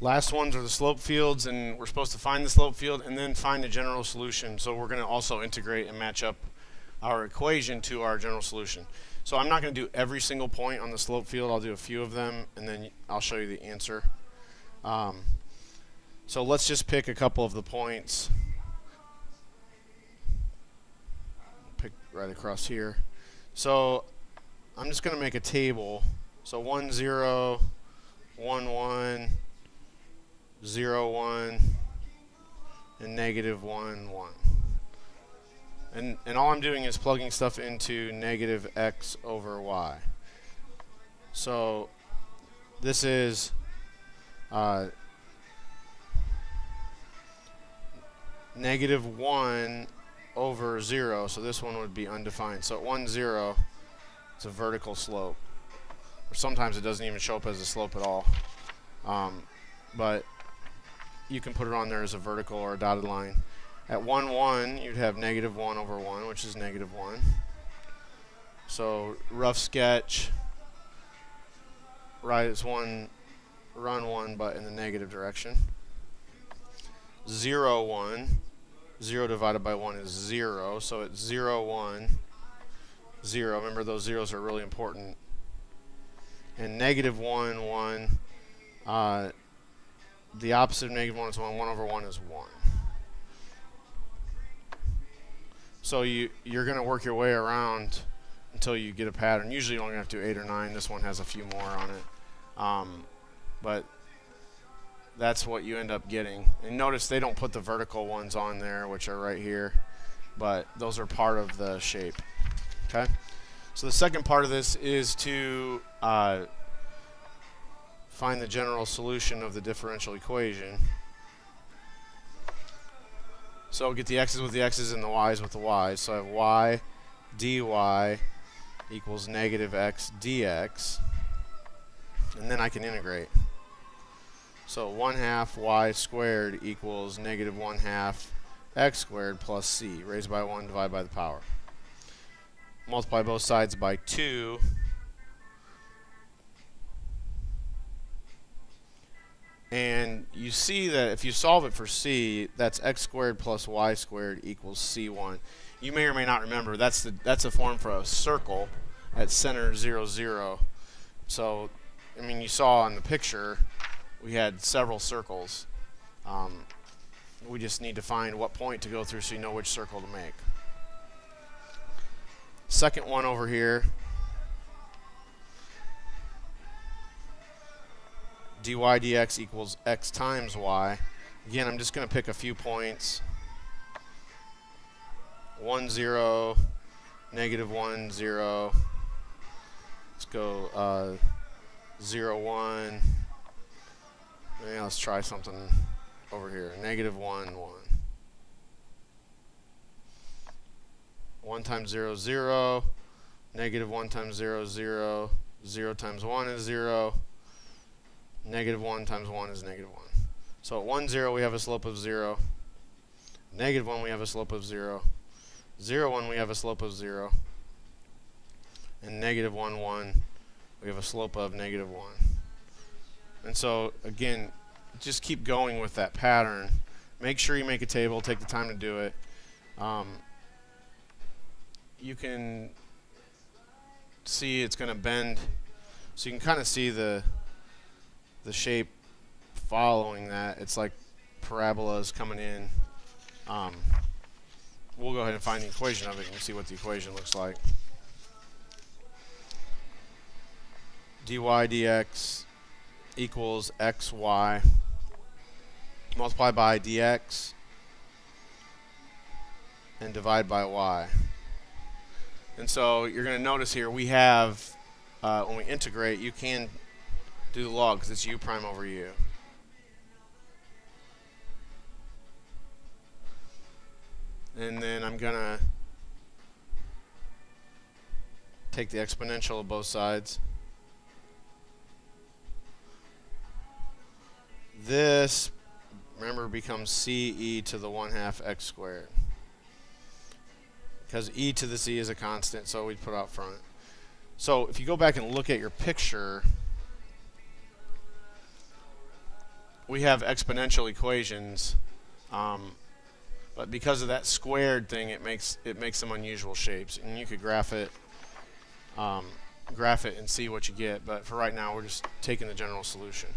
Last ones are the slope fields, and we're supposed to find the slope field and then find the general solution. So we're going to also integrate and match up our equation to our general solution. So I'm not going to do every single point on the slope field. I'll do a few of them, and then I'll show you the answer. So let's just pick a couple of the points. Pick right across here. So I'm just going to make a table. So 1, 0, 1, 1, 0, 1, and negative 1, 1. And all I'm doing is plugging stuff into negative x over y. So this is negative 1 over 0, so this one would be undefined. So at 1, 0, it's a vertical slope. Or sometimes it doesn't even show up as a slope at all. But you can put it on there as a vertical or a dotted line. At 1, 1, you'd have negative 1 over 1, which is negative 1. So rough sketch, right as 1, run 1, but in the negative direction. 0, 1, 0 divided by 1 is 0, so it's 0, 1, 0. Remember, those zeros are really important. And negative 1, 1, the opposite of negative 1 is 1. 1 over 1 is 1. So you're going to work your way around until you get a pattern. Usually you only have to do 8 or 9. This one has a few more on it. But that's what you end up getting. And notice they don't put the vertical ones on there, which are right here. But those are part of the shape. Okay? So the second part of this is to find the general solution of the differential equation. So get the x's with the x's and the y's with the y's. So I have y dy equals negative x dx. And then I can integrate. So 1/2 y squared equals negative 1/2 x squared plus c, raised by 1 divided by the power. Multiply both sides by 2. And you see that if you solve it for c, that's x squared plus y squared equals c1. You may or may not remember that's a form for a circle at center 0, 0. So, I mean, you saw on the picture we had several circles. We just need to find what point to go through so you know which circle to make. Second one over here, dy dx equals x times y. Again, I'm just going to pick a few points. 1, 0, negative 1, 0. Let's go 0, 1. Yeah, let's try something over here. Negative 1, 1. 1 times 0 is 0. Negative 1 times 0 is 0. 0 times 1 is 0. Negative 1 times 1 is negative 1. So at 1, 0 we have a slope of 0. Negative 1 we have a slope of 0. 0, 1 we have a slope of 0. And negative 1, 1 we have a slope of negative 1. And so again, just keep going with that pattern. Make sure you make a table. Take the time to do it. You can see it's going to bend, so you can kind of see the shape following that. It's like parabolas coming in. We'll go ahead and find the equation of it and see what the equation looks like. dy dx equals xy. Multiply by dx and divide by y. And so you're going to notice here we have, when we integrate, you can do the log because it's u prime over u. And then I'm going to take the exponential of both sides. This, remember, becomes ce to the 1/2 x squared. Because e to the c is a constant, so we put out front. So if you go back and look at your picture, we have exponential equations, but because of that squared thing, it makes some unusual shapes, and you could graph it and see what you get. But for right now, we're just taking the general solution.